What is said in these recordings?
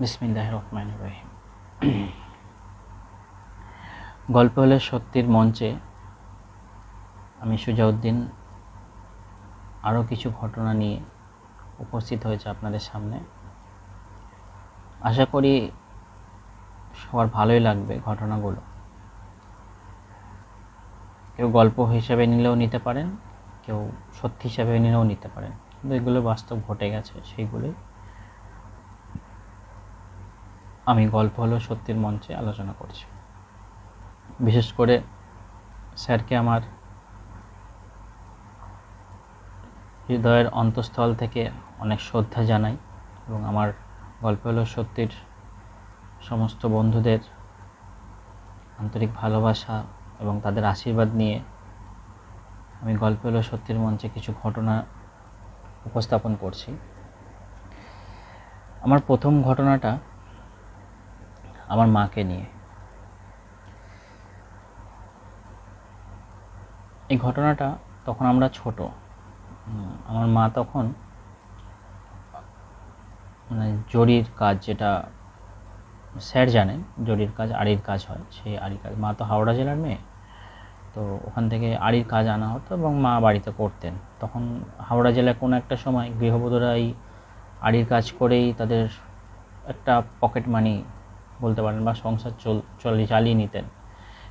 বিসমিল্লাহির রহমানির রহিম। গল্প হলে সত্যির মঞ্চে আমি সুজাউদ্দিন আরও কিছু ঘটনা নিয়ে উপস্থিত হয়েছে আপনাদের সামনে। আশা করি সবার ভালোই লাগবে ঘটনাগুলো। কেউ গল্প হিসেবে নিলেও নিতে পারেন, কেউ সত্যি হিসাবে নিলেও নিতে পারেন, কিন্তু এগুলো বাস্তব ঘটে গেছে, সেইগুলোই আমি গল্প হলো সত্যির মঞ্চে আলোচনা করছি। বিশেষ করে স্যারকে আমার হৃদয়ের অন্তঃস্থল থেকে অনেক শ্রদ্ধা জানাই এবং আমার গল্প হলো সত্যির সমস্ত বন্ধুদের আন্তরিক ভালোবাসা এবং তাদের আশীর্বাদ নিয়ে আমি গল্প হলো সত্যির মঞ্চে কিছু ঘটনা উপস্থাপন করছি। আমার প্রথম ঘটনাটা আমার মাকে নিয়ে। এই ঘটনাটা তখন আমরা ছোট। আমার মা তখন মানে জরির কাজ, যেটা স্যার জানেন জরির কাজ আড়ির কাজ হয়, সেই আড়ির কাজ, মা তো হাওড়া জেলার মেয়ে, তো ওখান থেকে আড়ির কাজ আনা হতো এবং মা বাড়িতে করতেন। তখন হাওড়া জেলায় কোনো একটা সময় গৃহবধূরা এই আড়ির কাজ করেই তাদের একটা পকেট মানি বলতে পারেন বা সংসার চালিয়ে নিতেন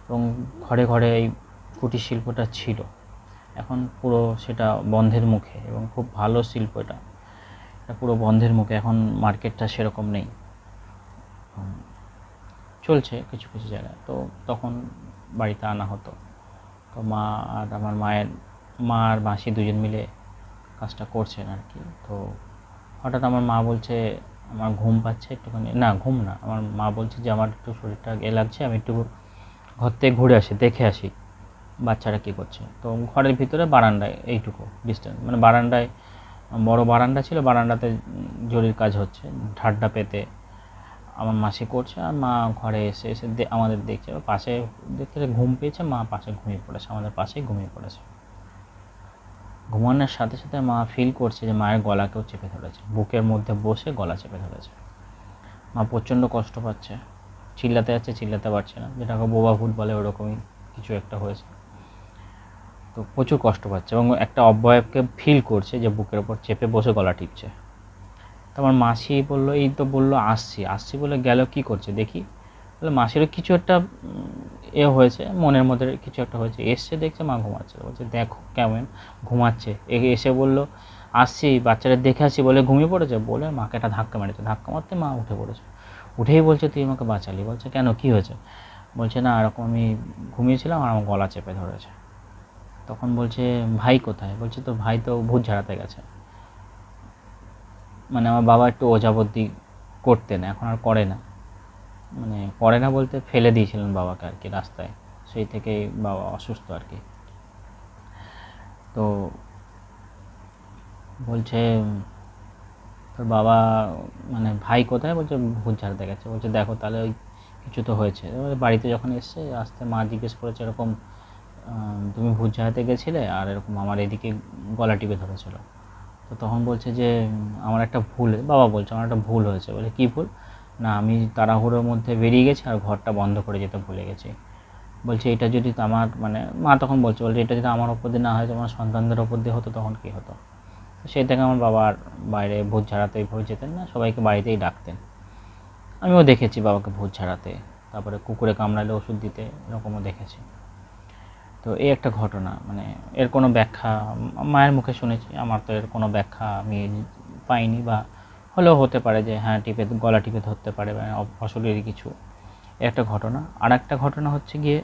এবং ঘরে ঘরে এই কুটির শিল্পটা ছিল। এখন পুরো সেটা বন্ধের মুখে এবং খুব ভালো শিল্প, এটা পুরো বন্ধের মুখে, এখন মার্কেটটা সেরকম নেই, চলছে কিছু কিছু জায়গায়। তো তখন বাড়িতে আনা হতো, তো মা আর আমার মা আর মাসি দুজন মিলে কাজটা করছেন আর কি। তো হঠাৎ আমার মা বলছে আমার ঘুম পাচ্ছে একটুখানি, না ঘুম না, আমার মা বলছে যে আমার একটু শরীরটা লাগছে, আমি একটু ঘর থেকে ঘুরে আসি, দেখে আসি বাচ্চারা কী করছে। তো ঘরের ভিতরে বারান্দায় এইটুকু ডিস্টেন্স, মানে বারান্দায় বড় বারান্দা ছিল, বারান্দাতে জরির কাজ হচ্ছে, ঢাড্ডা পেতে আমার মাসি করছে আর মা ঘরে এসে এসে আমাদের দেখছে, পাশে দেখতে ঘুম পেয়েছে, মা পাশে ঘুমিয়ে পড়েছে, আমাদের পাশেই ঘুমিয়ে পড়েছে। ঘুমানোর সাথে সাথে মা ফিল করছে যে মায়ের গলাকেও চেপে ধরেছে, বুকের মধ্যে বসে গলা চেপে ধরেছে। মা প্রচণ্ড কষ্ট পাচ্ছে, চিল্লাতে যাচ্ছে, চিল্লাতে পারছে না, যেটাকে বোবা ভূত বলে ওরকমই কিছু একটা হয়েছে। তো প্রচুর কষ্ট পাচ্ছে এবং একটা অবয়বকে ফিল করছে যে বুকের ওপর চেপে বসে গলা টিপছে। তো আমার মাসি বললো, এই তো বললো আসছি আসছি বলে গেল, কি করছে দেখি। বলে মাসিরও কিছু একটা হয়েছে, মনের মধ্যে কিছু একটা হয়েছে, এসছে দেখছে মা ঘুমাচ্ছে, বলছে দেখো কেমন ঘুমাচ্ছে, এসে বললো আসছি বাচ্চারা দেখে আসছি বলে ঘুমিয়ে পড়েছে, বলে মাকে একটা ধাক্কা মেরেছে, ধাক্কা মারতে মা উঠে পড়েছে। উঠেই বলছে তুই আমাকে বাঁচালি। বলছে কেন, কী হয়েছে? বলছে না এরকম আমি ঘুমিয়েছিলাম আর আমার গলা চেপে ধরেছে। তখন বলছে ভাই কোথায়? বলছে তো ভাই তো ভূত ঝাড়াতে গেছে। মানে আমার বাবা একটু ওঝাবদ্যি করতেন, এখন আর করে না, মানে করে না বলতে ফেলে দিয়েছিলেন বাবাকে আর কি রাস্তায়, সেই থেকেই বাবা অসুস্থ আর কি। তো বলছে তোর বাবা মানে ভাই কোথায়? বলছে ভূত ঝাড়াতে গেছে। বলছে দেখো তাহলে ওই কিছু তো হয়েছে। বাড়িতে যখন এসছে আসতে মা জিজ্ঞেস করেছে এরকম তুমি ভূত ঝাড়াতে গেছিলে আর এরকম আমার এদিকে গলা টিপে ধরেছিল। তো তখন বলছে যে আমার একটা ভুল, বাবা বলছে আমার একটা ভুল হয়েছে। বলে কী ভুল? না আমি তাড়াহুড়োর মধ্যে বেরিয়ে গেছি আর ঘরটা বন্ধ করে যেতে ভুলে গেছি। বলছে এটা যদি আমার মানে মা তখন বলছে এটা যদি আমার ওপর দিয়ে না হয়, আমার সন্তানদের ওপর দিয়ে হতো তখন কী হতো। সেই থেকে আমার বাবা আর বাইরে ভূত ঝাড়াতে ওইভাবে যেতেন না, সবাইকে বাড়িতেই ডাকতেন। আমিও দেখেছি বাবাকে ভূত ঝাড়াতে, তারপরে কুকুরে কামড়ালে ওষুধ দিতে, এরকমও দেখেছি। তো এই একটা ঘটনা, মানে এর কোনো ব্যাখ্যা মায়ের মুখে শুনেছি, আমার তো এর কোনো ব্যাখ্যা আমি পাইনি, বা হলেও হতে পারে যে হ্যাঁ টিপে গলা টিপে ধরতে পারে বা অশরীরী কিছু, একটা ঘটনা। আর একটা ঘটনা হচ্ছে গিয়ে,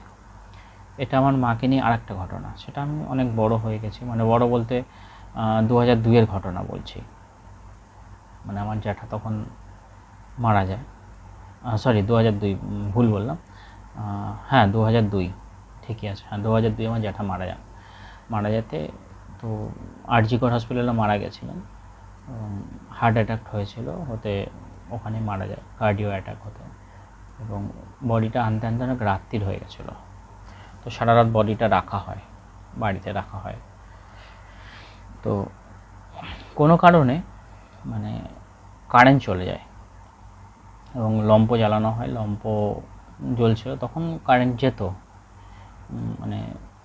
এটা আমার মাকে নিয়ে আর একটা ঘটনা, সেটা আমি অনেক বড় হয়ে গেছি, মানে বড় বলতে 2002-এর ঘটনা বলছি। মানে আমার জ্যাঠা তখন মারা যায়, সরি 2002, ভুল বললাম, হ্যাঁ 2002, ঠিকই আছে, হ্যাঁ 2002 আমার জ্যাঠা মারা যেতে, তো আরজি কর হসপিটালে মারা গেছিলেন, হার্ট অ্যাটাক হয়েছিল, হতে ওখানে মারা যায়, কার্ডিও অ্যাটাক হতে, এবং বডিটা আনতে আনতে অনেক রাত্রির হয়ে গেছিলো। তো সারা রাত বডিটা রাখা হয়, বাড়িতে রাখা হয়। তো কোনো কারণে মানে কারেন্ট চলে যায়, এবং লম্প জ্বালানো হয়, লম্প জ্বলছিল। তখন কারেন্ট যেত, মানে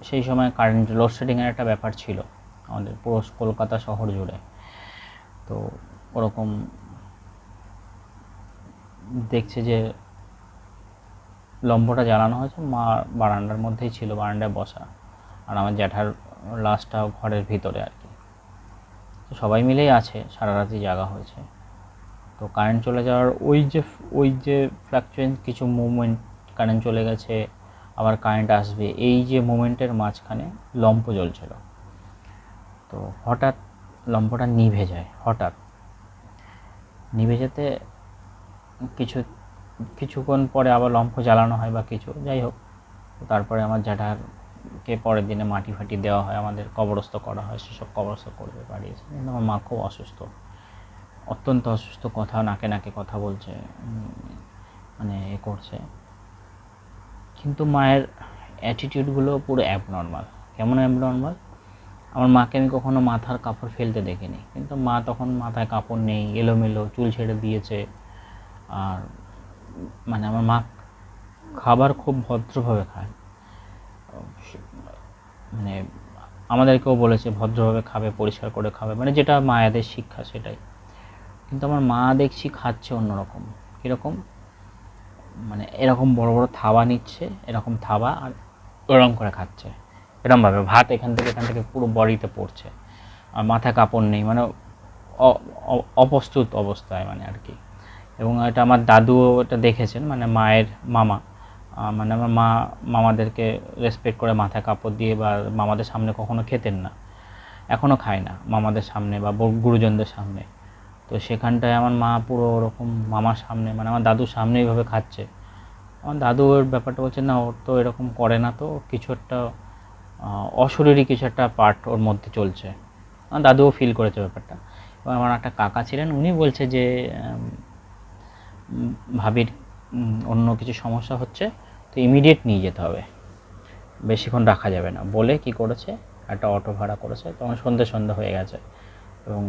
সেই সময় কারেন্ট লোডশেডিংয়ের একটা ব্যাপার ছিল আমাদের পুরো কলকাতা শহর জুড়ে। তো ওরকম দেখছে যে লম্পটা জ্বালানো হয়েছে, মা বারান্দার মধ্যেই ছিল, বারান্দায় বসা, আর আমার জ্যাঠার লাশটাও ঘরের ভিতরে আর কি। তো সবাই মিলেই আছে, সারা রাতি জাগা হয়েছে। তো কারেন্ট চলে যাওয়ার ওই যে ফ্ল্যাকচুয়েন্ট কিছু মুভমেন্ট, কারেন্ট চলে গেছে আবার কারেন্ট আসবে, এই যে মুভমেন্টের মাঝখানে লম্প জ্বলছিল। তো হঠাৎ লম্পটা নিভে যায়, হঠাৎ নিভে যেতে কিছুক্ষণ পরে আবার লম্প জ্বালানো হয় বা কিছু, যাই হোক। তারপরে আমার জ্যাঠাকে পরের দিনে মাটি ফাটি দেওয়া হয়, আমাদের কবরস্থ করা হয়, সেসব কবরস্থ করবে বাড়ি এসে। কিন্তু আমার মা খুব অসুস্থ, অত্যন্ত অসুস্থ, কথা নাকে নাকে কথা বলছে, মানে এ করছে। কিন্তু মায়ের অ্যাটিটিউডগুলো পুরো অ্যাবনর্মাল। কেমন অ্যাবনর্মাল? আমার মাকে আমি কখনো মাথার কাপড় ফেলতে দেখিনি, কিন্তু মা তখন মাথায় কাপড় নেই, এলোমেলো চুল ছেড়ে দিয়েছে। আর মানে আমার মা খাবার খুব ভদ্রভাবে খায়, মানে আমাদেরকেও বলেছে ভদ্রভাবে খাবে, পরিষ্কার করে খাবে, মানে যেটা মায়েদের শিক্ষা সেটাই। কিন্তু আমার মা দেখছি খাচ্ছে অন্যরকম। কীরকম? মানে এরকম বড় বড় থাবা নিচ্ছে, এরকম থাবা, আর ওরকম করে খাচ্ছে, এরকমভাবে ভাত এখান থেকে পুরো বডিতে পড়ছে, আর মাথায় কাপড় নেই, মানে অপ্রস্তুত অবস্থায় মানে আর কি। এবং এটা আমার দাদুও এটা দেখেছেন, মানে মায়ের মামা, মানে আমার মা মামাদেরকে রেসপেক্ট করে মাথায় কাপড় দিয়ে বা মামাদের সামনে কখনো খেতেন না, এখনও খায় না মামাদের সামনে বা গুরুজনদের সামনে। তো সেখানটায় আমার মা পুরো ওরকম মামার সামনে, মানে আমার দাদুর সামনে এইভাবে খাচ্ছে। আমার দাদু ওর ব্যাপারটা বলছে, না ওর তো এরকম করে না, তো কিছু একটা অশরীরী কিছু একটা পার্ট ওর মধ্যে চলছে। আমার দাদুও ফিল করেছে ব্যাপারটা। এবং আমার একটা কাকা ছিলেন, উনি বলছে যে ভাবির অন্য কিছু সমস্যা হচ্ছে, তো ইমিডিয়েট নিয়ে যেতে হবে, বেশিক্ষণ রাখা যাবে না। বলে কি করেছে, একটা অটো ভাড়া করেছে, তখন সন্ধে হয়ে গেছে, এবং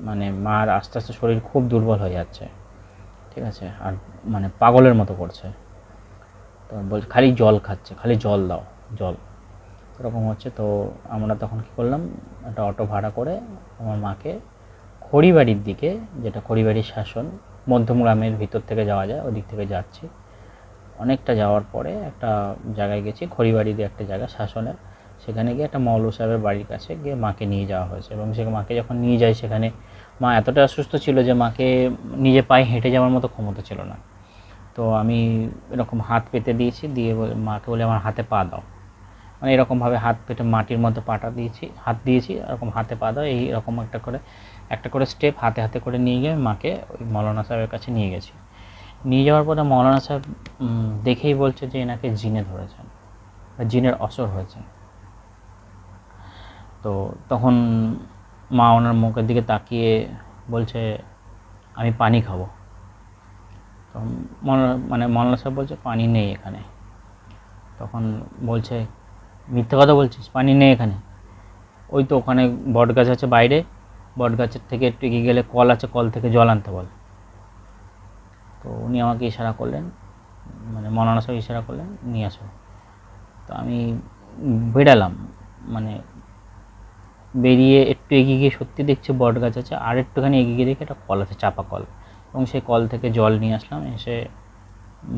মানে মার আস্তে আস্তে শরীর খুব দুর্বল হয়ে যাচ্ছে, ঠিক আছে, আর মানে পাগলের মতো করছে। তো বলছে খালি জল খাচ্ছে, খালি জল দাও, জল, এরকম হচ্ছে। তো আমরা তখন কী করলাম, একটা অটো ভাড়া করে আমার মাকে খড়িবাড়ির দিকে, যেটা খড়িবাড়ির শাসন, মধ্যমগ্রামের ভিতর থেকে যাওয়া যায়, ওদিক থেকে যাচ্ছি। অনেকটা যাওয়ার পরে একটা জায়গায় গেছি, খড়িবাড়ি দিয়ে একটা জায়গা শাসনের, সেখানে গিয়ে একটা মৌলভী সাহেবের বাড়ির কাছে গিয়ে মাকে নিয়ে যাওয়া হয়েছে। এবং সে মাকে যখন নিয়ে যায়, সেখানে মা এতটা অসুস্থ ছিল যে মাকে নিজে পায়ে হেঁটে যাওয়ার মতো ক্ষমতা ছিল না। তো আমি এরকম হাত পেতে দিয়েছি, দিয়ে মাকে বলে আমার হাতে পা দাও, মানে এরকমভাবে হাত পেতে মাটির মধ্যে পাটা দিয়েছি, হাত দিয়েছি, এরকম হাতে পা দাও, এইরকম একটা করে স্টেপ হাতে হাতে করে নিয়ে গিয়ে মাকে ওই মৌলানা সাহেবের কাছে নিয়ে গেছি। নিয়ে যাওয়ার পরে মৌলানা সাহেব দেখেই বলছে যে এনাকে জিনে ধরেছেন বা জিনের অসর হয়েছে। তো তখন মা ওনার মুখের দিকে তাকিয়ে বলছে আমি পানি খাবো। তো মৌলানা সাহেব বলছে পানি নেই এখানে। তখন বলছে মিথ্যে কথা বলছিস, পানি নেই এখানে? ওই তো ওখানে বট গাছ আছে বাইরে, বট গাছের থেকে একটু এগিয়ে গেলে কল আছে, কল থেকে জল আনতে বল। তো উনি আমাকে ইশারা করলেন, মানে মৌলানা সাহেব ইশারা করলেন নিয়ে আসো। তো আমি বেরালাম, মানে বেরিয়ে একটু এগিয়ে গিয়ে সত্যি দেখছি বট গাছ আছে, আর একটুখানি এগিয়ে গিয়ে দেখি একটা কল আছে, চাপা কল, এবং সেই কল থেকে জল নিয়ে আসলাম। এসে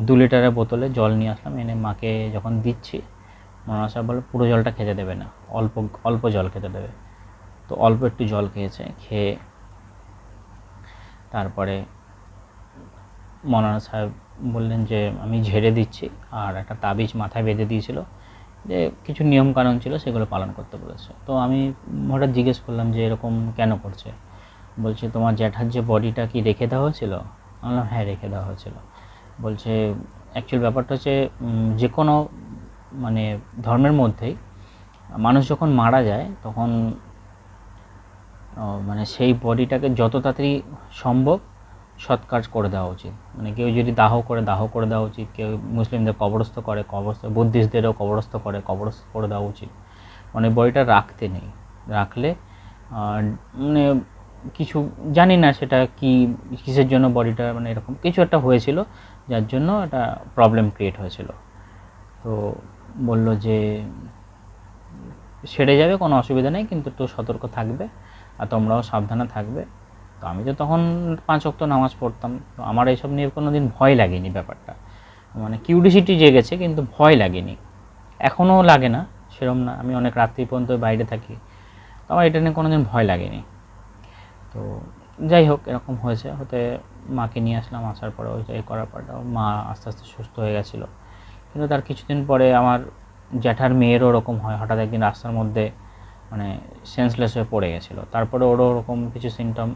2 লিটারের বোতলে জল নিয়ে আসলাম, এনে মাকে যখন দিচ্ছি, মৌলানা সাহেব বলে পুরো জলটা খেতে দেবে না, অল্প অল্প জল খেতে দেবে। তো অল্প একটু জল খেয়েছে, খেয়ে তারপরে মৌলানা সাহেব বললেন যে আমি ঝেড়ে দিচ্ছি, আর একটা তাবিজ মাথায় বেঁধে দিয়েছিল, যে কিছু নিয়মকানুন ছিল সেগুলো পালন করতে বলেছে। তো আমি হঠাৎ জিজ্ঞেস করলাম যে এরকম কেন করছে? বলছে তোমার জ্যাঠার যে বডিটা কি রেখে দেওয়া হয়েছিল? আমি বললাম হ্যাঁ রেখে দেওয়া হয়েছিল। বলছে অ্যাকচুয়াল ব্যাপারটা হচ্ছে যে কোনো মানে ধর্মের মধ্যেই মানুষ যখন মারা যায় তখন মানে সেই বডিটাকে যত তাড়াতাড়ি সম্ভব সৎ কাজ করে দেওয়া উচিত। মানে কেউ যদি দাহ করে দেওয়া উচিত, কেউ মুসলিমদের কবরস্থ করে, বুদ্ধিস্টদেরও কবরস্থ করে দেওয়া উচিত। মানে বডিটা রাখতে নেই, রাখলে মানে কিছু জানি না সেটা কি, কিসের জন্য বডিটা মানে এরকম কিছু একটা হয়েছিল, যার জন্য একটা প্রবলেম ক্রিয়েট হয়েছিল। তো বলল যে সেরে যাবে, কোনো অসুবিধা নেই, কিন্তু একটু সতর্ক থাকবে আর তোমরাও সাবধানে থাকবে। তো আমি তো তখন 5 ওয়াক্ত নামাজ পড়তাম, তো আমার এইসব নিয়ে কোনো দিন ভয় লাগেনি ব্যাপারটা, মানে কিউরিসিটি জেগেছে কিন্তু ভয় লাগেনি, এখনও লাগে না সেরকম না, আমি অনেক রাত্রি পর্যন্ত বাইরে থাকি, তো আমার এটা নিয়ে কোনো দিন ভয় লাগেনি। তো যাই হোক এরকম হয়েছে, হতে মাকে নিয়ে আসলাম, আসার পরে ওই এই করার পর মা আস্তে আস্তে সুস্থ হয়ে গেছিলো। কিন্তু তার কিছুদিন পরে আমার জ্যাঠার মেয়েরও ওরকম হয়, হঠাৎ একদিন রাস্তার মধ্যে মানে সেন্সলেস হয়ে পড়ে গেছিলো। তারপরে ওরও ওরকম কিছু সিমটম,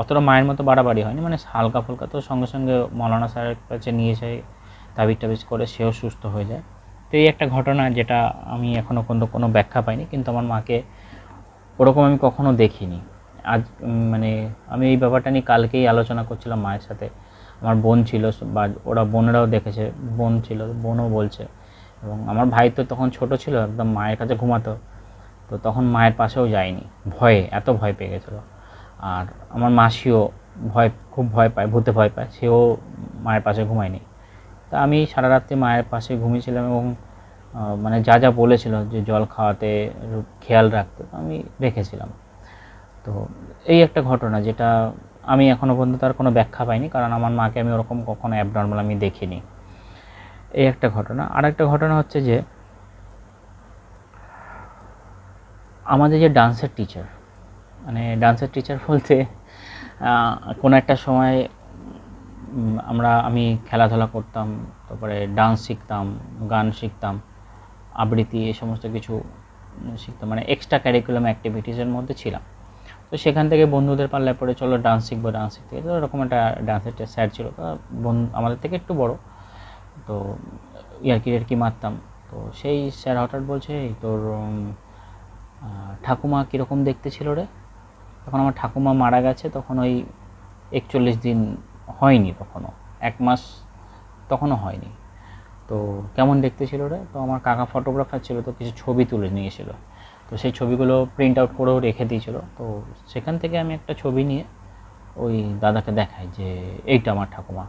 অতটা মায়ের মতো বাড়াবাড়ি হয়নি, মানে হালকা ফুলকা, তো সঙ্গে সঙ্গে মৌলানা স্যারের কাছে নিয়ে যাই, তাবিজ টাবিজ করে সেও সুস্থ হয়ে যায়। তো এই একটা ঘটনা যেটা আমি এখনও কোনো ব্যাখ্যা পাইনি, কিন্তু আমার মাকে ওরকম আমি কখনো দেখিনি। আজ মানে আমি এই ব্যাপারটা নিয়ে কালকেই আলোচনা করছিলাম মায়ের সাথে, আমার বোন ছিল বা ওরা বোনেরাও দেখেছে, বোন ছিল, বোনও বলছে, এবং আমার ভাই তো তখন ছোট ছিল, একদম মায়ের কাছে ঘুমাতো, তো তখন মায়ের পাশেও যায়নি, ভয়ে এত ভয় পেয়ে গেছিলো। আর আমার মাসিও খুব ভয় পায়, ভূতে ভয় পায়, সেও মায়ের পাশে ঘুমায়নি। তা আমি সারা রাত্রি মায়ের পাশে ঘুমিয়েছিলাম, এবং মানে যা যা বলেছিল যে জল খাওয়াতে, খেয়াল রাখতে, আমি রেখেছিলাম। তো এই একটা ঘটনা যেটা আমি এখনও পর্যন্ত তার কোনো ব্যাখ্যা পাইনি, কারণ আমার মাকে আমি ওরকম কখনো অ্যাবনর্মাল আমি দেখিনি। এই একটা ঘটনা। আর একটা ঘটনা হচ্ছে যে আমাদের যে ডান্সের টিচার, মানে ডান্সের টিচার বলতে কোনো একটা সময় আমি খেলাধুলা করতাম, তারপরে ডান্স শিখতাম, গান শিখতাম, আবৃত্তি, এই সমস্ত কিছু শিখতাম, মানে এক্সট্রা ক্যারিকুলাম অ্যাক্টিভিটিসের মধ্যে ছিলাম। তো সেখান থেকে বন্ধুদের পাল্লায় পড়ে চলো ডান্স শিখবো, ডান্স শিখতে, তো এরকম একটা ডান্সের স্যার ছিল, তো আমাদের থেকে একটু বড়, তো ইয়ার্কি মারতাম। তো সেই স্যার হঠাৎ বলছে, তোর ঠাকুমা কীরকম দেখতে ছিল রে? তখন আমার ঠাকুমা মারা গেছে, তখন ওই 41 দিন হয়নি, তখনও 1 মাস তখনও হয়নি। তো কেমন দেখতে ছিল রে? তো আমার কাকা ফটোগ্রাফার ছিল, তো কিছু ছবি তুলে নিয়েছিল, তো সেই ছবিগুলো প্রিন্ট আউট করেও রেখে দিয়েছিল। তো সেখান থেকে আমি একটা ছবি নিয়ে ওই দাদাকে দেখাই যে এইটা আমার ঠাকুমা।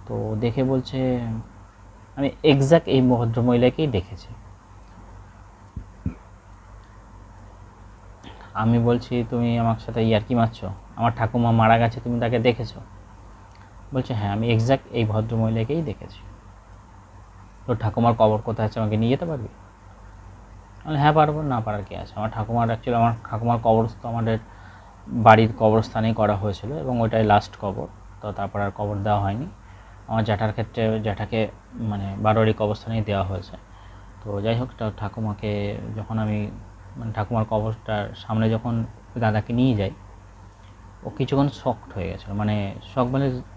তো দেখে বলছে আমি এক্স্যাক্ট এই ভদ্রমহিলাকেই দেখেছি। আমি বলছি তুমি আমার সাথে ইয়ার্কি মারছো? আমার ঠাকুমা মারা গেছে, তুমি তাকে দেখেছো? বলছে হ্যাঁ, আমি এক্স্যাক্ট এই ভদ্রমহিলাকেই দেখেছি। তো ঠাকুমার কবর কোথায় আছে, আমাকে নিয়ে যেতে পারবি? হ্যাঁ পারবো, না পারার কি আছে। আমার ঠাকুমার কবরস্থ আমাদের বাড়ির কবরস্থানেই করা হয়েছিল, এবং ওইটাই লাস্ট কবর, তো তারপর আর কবর দেওয়া হয়নি। আমার জ্যাঠাকে মানে বারোয়ারি কবরস্থানেই দেওয়া হয়েছে। তো যাই হোক, ঠাকুমাকে যখন আমি মানে ঠাকুমার কবরটার সামনে যখন দাদাকে নিয়ে যাই, ও কিছুক্ষণ শকড হয়ে গেছিলো, মানে শক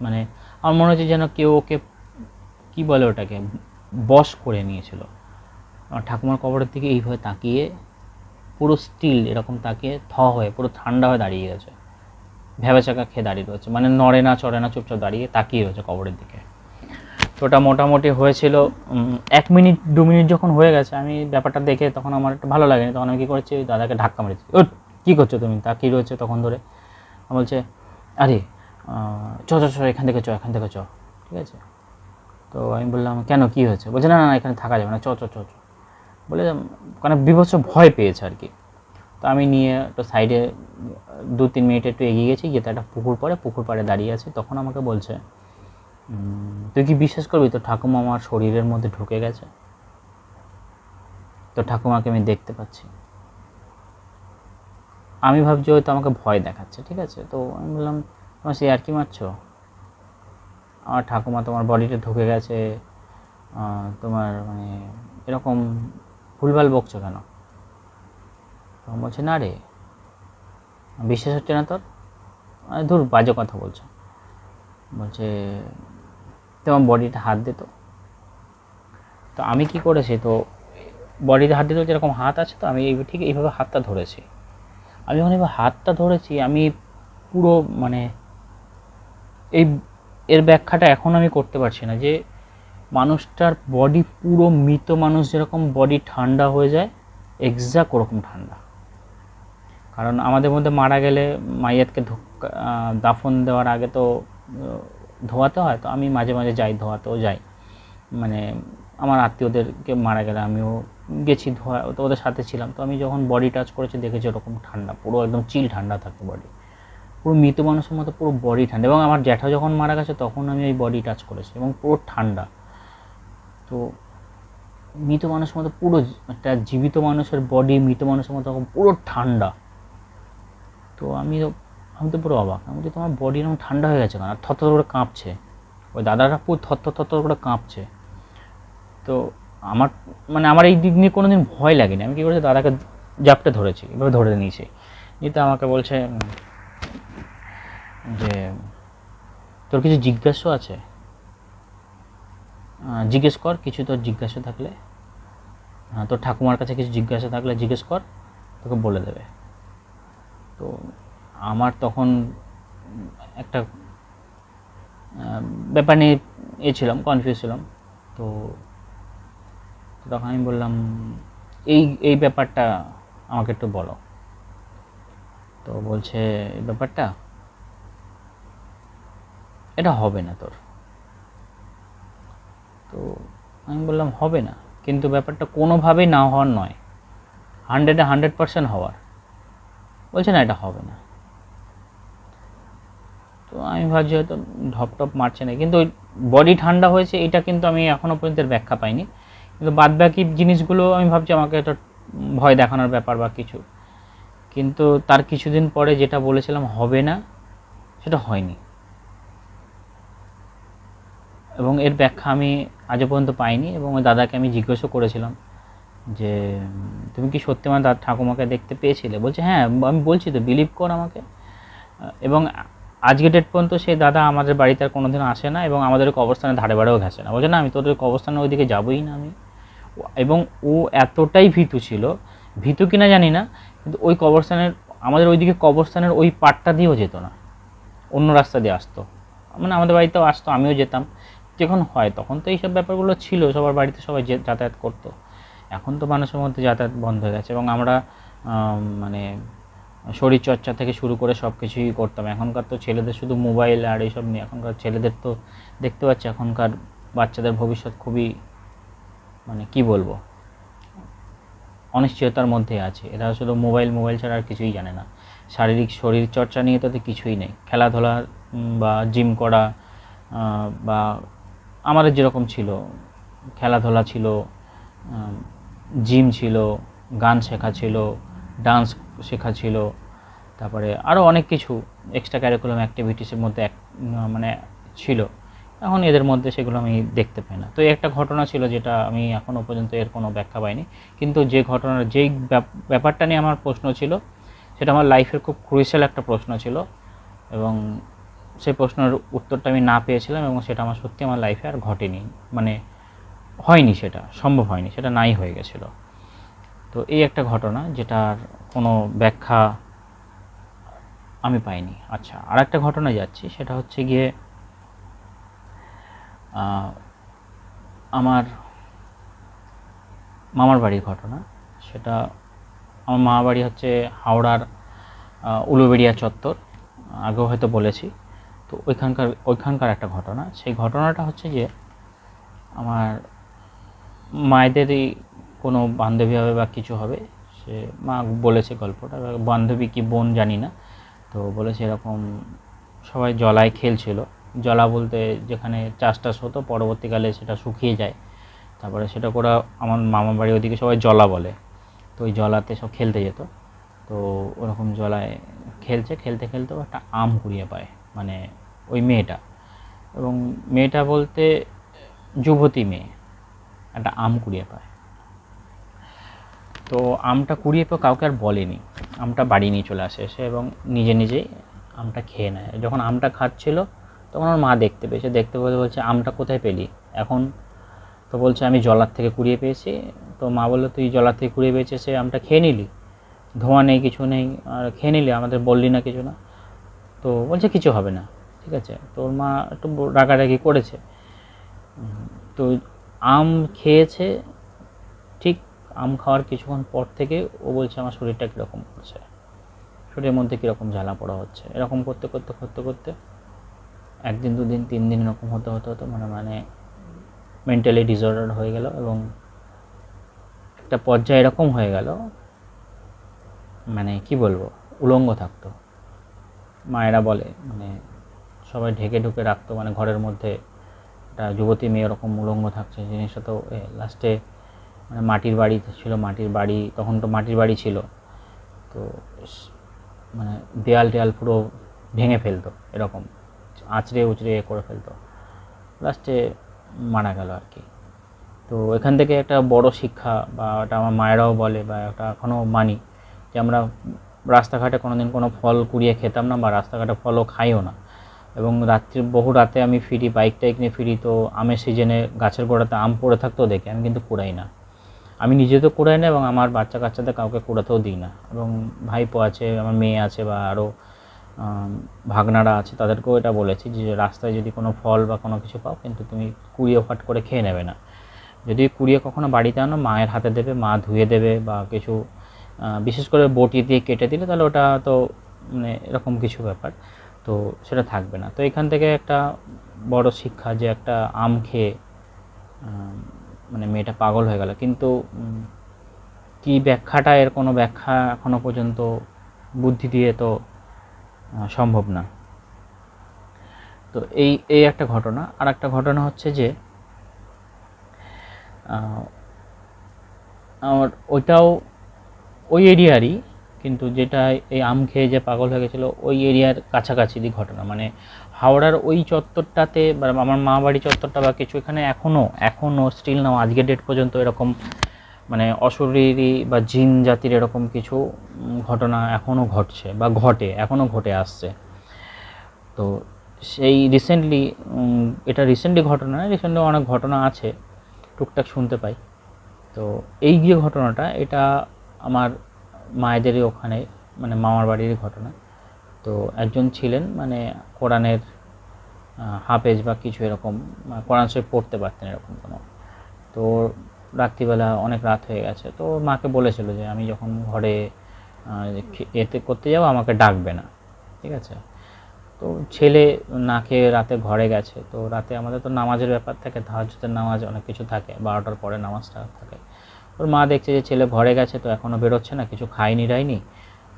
মানে আমার মনে হচ্ছে যেন কেউ ওকে কী বলে ওটাকে বশ করে নিয়েছিল। আমার ঠাকুমার কবরের দিকে এইভাবে তাকিয়ে, পুরো স্টিল এরকম তাকিয়ে হয়ে পুরো ঠান্ডা হয়ে দাঁড়িয়ে গেছে, ভ্যাবাচাকা খেয়ে দাঁড়িয়ে রয়েছে, মানে নড়ে না চড়ে না, চুপচাপ দাঁড়িয়ে তাকিয়ে রয়েছে কবরের দিকে। তো ওটা মোটামুটি হয়েছিল 1 মিনিট 2 মিনিট যখন হয়ে গেছে, আমি ব্যাপারটা দেখে তখন আমার একটু ভালো লাগেনি, তখন আমি কী করেছি, ওই দাদাকে ধাক্কা মেরেছি, ও কী করছো তুমি, তাকিয়ে রয়েছে তখন ধরে। বলছে আরে চ এখান থেকে চ, ঠিক আছে? তো আমি বললাম কেন, কী হয়েছে? বলছে না না, এখানে থাকা যাবে না, চ বলে, মানে বিভৎস ভয় পেয়েছে আর কি। তো আমি নিয়ে একটু সাইডে 2-3 মিনিট একটু এগিয়ে গেছি, গিয়ে তো একটা পুকুর পাড়ে দাঁড়িয়ে আছে। তখন আমাকে বলছে তুই কি বিশ্বাস করবি, তো ঠাকুমা আমার শরীরের মধ্যে ঢুকে গেছে, তো ঠাকুমাকে আমি দেখতে পাচ্ছি। আমি ভাবছি হয়তো আমাকে ভয় দেখাচ্ছে, ঠিক আছে? তো আমি বললাম তোমার সে আর কি মারছো, আমার ঠাকুমা তোমার বডিতে ঢুকে গেছে, তোমার মানে এরকম ভুলভাল বকছো কেন? তখন বলছে না রে, বিশ্বাস হচ্ছে না তোর? ধুর, বাজে কথা বলছো। বলছে তোমার বডিটা হাত দিত। তো আমি কি করেছি, তো বডিতে হাত দিতে যেরকম হাত আছে, তো আমি ঠিক এইভাবে হাতটা ধরেছি। আমি যখন এবার হাতটা ধরেছি, আমি পুরো মানে এর ব্যাখ্যাটা এখন আমি করতে পারছি না, যে মানুষটার বডি পুরো মৃত মানুষ যেরকম বডি ঠান্ডা হয়ে যায়, এক্স্যাক্ট ওরকম ঠান্ডা। কারণ আমাদের মধ্যে মারা গেলে মাইয়াতকে দাফন দেওয়ার আগে তো ধোয়াতে হয়, তো আমি মাঝে মাঝে যাই, ধোয়াতেও যাই। মানে আমার আত্মীয়দেরকে মারা গেলে আমিও গেছি ধোয়া, তো ওদের সাথে ছিলাম। তো আমি যখন বডি টাচ করেছি দেখেছি ওরকম ঠান্ডা, পুরো একদম চিল ঠান্ডা থাকে বডি, পুরো মৃত মানুষের মতো পুরো বডি ঠান্ডা। এবং আমার জ্যাঠা যখন মারা গেছে তখন আমি ওই বডি টাচ করেছি এবং পুরো ঠান্ডা। তো মৃত মানুষের মতো পুরো, একটা জীবিত মানুষের বডি মৃত মানুষের মতো পুরো ঠান্ডা। তো আমি তো পুরো অবাক, আমি বলছি তোমার বডি এরকম ঠান্ডা হয়ে গেছে কেন, আর থরথর করে কাঁপছে, ওই দাদাটা পুরো থরথর করে কাঁপছে। তো আমার আমার এই দিক নিয়ে কোনো দিন ভয় লাগেনি। আমি কী করেছি, দাদাকে জাপটে ধরেছি, এভাবে ধরে নিয়েছি, নিতে আমাকে বলছে যে তোর কিছু জিজ্ঞাসা আছে, জিজ্ঞেস কর, কিছু তোর জিজ্ঞাসা থাকলে, তোর ঠাকুমার কাছে কিছু জিজ্ঞাসা থাকলে জিজ্ঞেস কর, তোকে বলে দেবে। তো আমার তখন একটা ব্যাপার নিয়ে ছিলাম, কনফিউজ ছিলাম। তো তখন আমি বললাম এই ব্যাপারটা আমাকে একটু বলো। তো বলছে এই ব্যাপারটা এটা হবে না তোর। তো আমি বললাম হবে না, কিন্তু ব্যাপারটা কোনোভাবেই না হওয়ার নয়, 100% হওয়ার। বলছে না এটা হবে না। তো আমি ভাবছি হয়তো ঢপ মারছে না, কিন্তু ওই বডি ঠান্ডা হয়েছে এটা কিন্তু আমি এখনও পর্যন্ত ব্যাখ্যা পাইনি। কিন্তু বাদবাকি জিনিসগুলো আমি ভাবছি আমাকে এটা ভয় দেখানোর ব্যাপার বা কিছু। কিন্তু তার কিছুদিন পরে যেটা বলেছিলাম হবে না, সেটা হয়নি। এবং এর ব্যাখ্যা আমি আজও পর্যন্ত পাইনি। এবং ওই দাদাকে আমি জিজ্ঞাসা করেছিলাম যে তুমি কি সত্যি আমার ঠাকুমাকে দেখতে পেয়েছিলে? বলছে হ্যাঁ, আমি বলছি তো, বিলিভ কর আমাকে। এবং আজকে ডেট পর্যন্ত সেই দাদা আমাদের বাড়িতে আর কোনো দিন আসে না, এবং আমাদের কবরস্থানের ধারে বাড়েও ঘেসে না। বলছে না আমি তোদের কবরস্থানের ওইদিকে যাবোই না আমি। এবং ও এতটাই ভীতু ছিল, ভীতু কিনা জানি না, কিন্তু ওই কবরস্থানের, আমাদের ওইদিকে কবরস্থানের ওই পাটটা দিয়েও যেত না, অন্য রাস্তা দিয়ে আসতো। আমাদের বাড়িতেও আসতো, আমিও যেতাম যখন হয়। তখন তো এইসব ব্যাপারগুলো ছিল, সবার বাড়িতে সবাই যাতায়াত করতো। এখন তো মানুষের মধ্যে যাতায়াত বন্ধ হয়ে গেছে, এবং আমরা শরীরচর্চা থেকে শুরু করে সব কিছুই করতাম। এখনকার তো ছেলেদের শুধু মোবাইল আর এইসব নিয়ে, এখনকার ছেলেদের তো দেখতে পাচ্ছি, এখনকার বাচ্চাদের ভবিষ্যৎ খুবই কি বলবো, অনিশ্চয়তার মধ্যে আছে। এরা শুধু মোবাইল ছাড়া আর কিছুই জানে না। শারীরিক শরীরচর্চা নিয়ে তাদের কিছুই নেই, খেলাধুলা বা জিম করা, বা আমাদের যেরকম ছিল, খেলাধুলা ছিল, জিম ছিল, গান শেখা ছিল, ডান্স শেখা ছিল, তারপরে আরও অনেক কিছু এক্সট্রা ক্যারিকুলাম অ্যাক্টিভিটিসের মধ্যে ছিল। এখন এদের মধ্যে সেগুলো আমি দেখতে পাই না। তো একটা ঘটনা ছিল যেটা আমি এখনও পর্যন্ত এর কোনো ব্যাখ্যা পাইনি। কিন্তু যে ঘটনার যেই ব্যাপারটা নিয়ে আমার প্রশ্ন ছিল, সেটা আমার লাইফের খুব ক্রুশিয়াল একটা প্রশ্ন ছিল, এবং সেই প্রশ্নের উত্তরটা আমি না পেয়েছিলাম, এবং সেটা আমার সত্যি আমার লাইফে আর ঘটেনি, হয়নি, সেটা সম্ভব হয়নি, সেটা নাই হয়ে গেছিলো। তো এই একটা ঘটনা যেটার কোনো ব্যাখ্যা আমি পাইনি। আচ্ছা, আর একটা ঘটনা যাচ্ছি, সেটা হচ্ছে গিয়ে আমার মামার বাড়ির ঘটনা। সেটা আমার মামার বাড়ি হচ্ছে হাওড়ার উলুবেড়িয়া চত্বর, আগেও হয়তো বলেছি। তো ওইখানকার একটা ঘটনা। সেই ঘটনাটা হচ্ছে যে আমার মায়েদেরই কোনো বান্ধবী হবে বা কিছু হবে, সে মা বলেছে গল্পটা, বান্ধবী কি বোন জানি না। তো বলেছে এরকম সবাই জলায় খেলছিল। জলা বলতে যেখানে চাষ টাস হতো, পরবর্তীকালে সেটা শুকিয়ে যায়, তারপরে সেটা করে আমার মামার বাড়ি ওদিকে সবাই জলা বলে। তো ওই জলাতে সব খেলতে যেত। তো ওরকম জলায় খেলতে একটা আম কুড়িয়ে পায়, ওই মেয়েটা। এবং মেয়েটা বলতে যুবতী মেয়ে, একটা আম কুড়িয়ে পায়। তো আমটা কুড়িয়ে পেয়ে কাউকে আর বলেনি, আমটা বাড়ি নিয়ে চলে আসে এসে, এবং নিজেই আমটা খেয়ে নেয়। যখন আমটা খাচ্ছিল তখন আমার মা দেখতে পেয়ে বলছে আমটা কোথায় পেলি এখন? তো বলছে আমি জলার থেকে কুড়িয়ে পেয়েছি। তো মা বললো তুই জলার থেকে কুড়িয়ে পেয়েছিস, সে আমটা খেয়ে নিলি, ধোঁয়া নেই কিছু নেই, আর খেয়ে নিলি, আমাদের বললি না কিছু না। তো বলছে কিছু হবে না, ঠিক আছে। তোর মা একটু রাগারাগি করেছে। তো আম খেয়েছে, ঠিক আম খাওয়ার কিছুক্ষণ পর থেকে ও বলছে আমার শরীরটা কীরকম করছে। শরীরের মধ্যে কীরকম জ্বালা পোড়া হচ্ছে, এরকম করতে করতে করতে করতে 1 দিন 2 দিন 3 দিন এরকম হতে হতে হতে মানে মেন্টালি ডিসঅর্ডার হয়ে গেল, এবং একটা পর্যায়ে এরকম হয়ে গেল, মানে কি বলবো, উলঙ্গ থাকতো। মায়েরা বলে মানে সবাই ঢেকে ঢুকে রাখতো, মানে ঘরের মধ্যে একটা যুবতী মেয়ে এরকম উলঙ্গ থাকছে, জিনিসটা তো লাস্টে মানে মাটির বাড়ি ছিল, মাটির বাড়ি তখন তো মাটির বাড়ি ছিল, তো মানে দেয়াল টেয়াল পুরো ভেঙে ফেলতো, এরকম আঁচড়ে উচড়ে করে ফেলতো, লাস্টে মারা গেল আর কি। তো এখান থেকে একটা বড় শিক্ষা, বা এটা আমার মায়েরাও বলে, বা এটা এখনও মানি, যে আমরা রাস্তাঘাটে কোনো দিন কোনো ফল কুড়িয়ে খেতাম না, বা রাস্তাঘাটে ফলও খাইও না। এবং বহু রাতে আমি ফিরি, বাইক টাইক নিয়ে ফিরি, তো আমের সিজনে গাছের গোড়াতে আম পড়ে থাকতেও দেখি, আমি কিন্তু কুড়াই না, আমি নিজে তো কুড়াই না, এবং আমার বাচ্চা কাচ্চাদের কাউকে কুড়াতেও দিই না। এবং ভাইপো আছে, আমার মেয়ে আছে, বা আরও ভাগনারা আছে, তাদেরকেও এটা বলেছি যে রাস্তায় যদি কোনো ফল বা কোনো কিছু পাও, কিন্তু তুমি কুড়িয়ে ফাট করে খেয়ে নেবে না। যদি কুড়িয়ে কখনো বাড়িতে আনো, মায়ের হাতে দেবে, মা ধুয়ে দেবে, বা কিছু বিশেষ করে বটি দিয়ে কেটে দিলে তাহলে ওটা তো মানে এরকম কিছু ব্যাপার, তো সেটা থাকবে না। তো এখান থেকে একটা বড় শিক্ষা, যে একটা আম খেয়ে মানে মেয়েটা পাগল হয়ে গেল, কিন্তু কি ব্যাখ্যাটা, এর কোনো ব্যাখ্যা এখনো পর্যন্ত বুদ্ধি দিয়ে তো সম্ভব না। তো এই একটা ঘটনা। আর একটা ঘটনা হচ্ছে যে আমার ওইটাও ওই এরিয়ারই, কিন্তু যেটা এই আম খেয়ে যে পাগল হয়ে গেছিলো ওই এরিয়ার কাছাকাছিরই ঘটনা, মানে হাওড়ার ওই চত্বরটাতে, বা আমার মা বাড়ি চত্বরটা বা কিছু, এখানে এখনও স্টিল নাও আজকের ডেট পর্যন্ত এরকম মানে অশরীরী বা জিন জাতির এরকম কিছু ঘটনা এখনও ঘটছে, বা এখনও ঘটে আসছে। তো সেই এটা রিসেন্টলি ঘটনা, রিসেন্টলি অনেক ঘটনা আছে, টুকটাক শুনতে পাই। তো এই যে ঘটনাটা, এটা আমার মায়েদেরই ওখানে, মানে মামার বাড়ির ঘটনা। তো একজন ছিলেন মানে কোরআনের হাফেজ বা কিছু এরকম, কোরআন শরীফ পড়তে পারতেন এরকম কোনো। তো রাত্রিবেলা অনেক রাত হয়ে গেছে, তো মাকে বলেছিল যে আমি যখন ঘরে এতে করতে যাবো আমাকে ডাকবে না, ঠিক আছে। তো ছেলে না খেয়ে রাতে ঘরে গেছে, তো রাতে আমাদের তো নামাজের ব্যাপার থাকে, তাহাজ্জুদের নামাজ অনেক কিছু থাকে, 12টার পরে নামাজটা থাকে। ওর মা দেখছে যে ছেলে ঘরে গেছে, তো এখনও বেরোচ্ছে না, কিছু খায়নি রায়নি,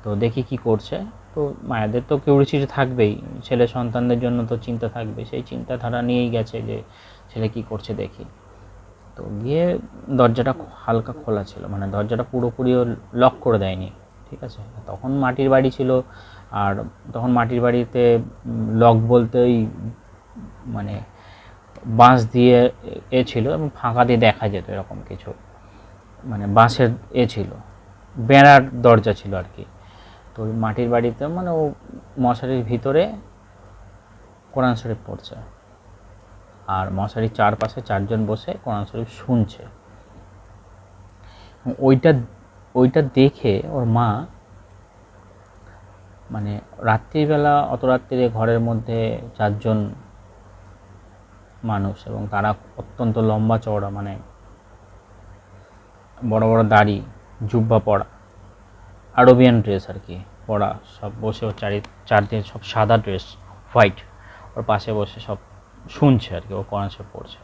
তো দেখি কি করছে। তো মায়েদের তো কিউরিওসিটি থাকবেই, ছেলে সন্তানদের জন্য তো চিন্তা থাকবে, সেই চিন্তাধারা নিয়েই গেছে যে ছেলে কি করছে দেখি। তো গিয়ে দরজাটা হালকা খোলা ছিল, মানে দরজাটা পুরোপুরিও লক করে দেয়নি, ঠিক আছে। তখন মাটির বাড়ি ছিল, আর তখন মাটির বাড়িতে লক বলতে ওই মানে বাঁশ দিয়ে ছিল, এবং ফাঁকা দিয়ে দেখা যেত এরকম কিছু, মানে বাঁশের ছিল, বেড়ার দরজা ছিল আর কি। তো ওই মাটির বাড়িতে মানে ও মশারির ভিতরে কোরআন শরীফ পড়ছে, আর মশারির চারপাশে 4 জন বসে কোরআন শরীফ শুনছে। ওইটা দেখে ওর মা, মানে রাত্রিবেলা অত রাত্রিরে ঘরের মধ্যে 4 জন মানুষ, এবং তারা অত্যন্ত লম্বা চওড়া, মানে বড় বড় দাড়ি, জুব্বা পরা, আরবিয়ান ড্রেস আর কি পরা, সব বসে ওর চারদিকে সব সাদা ড্রেস, হোয়াইট, ওর পাশে বসে সব শুনছে আর কি, ও কোরআন শরীফ পড়ছে।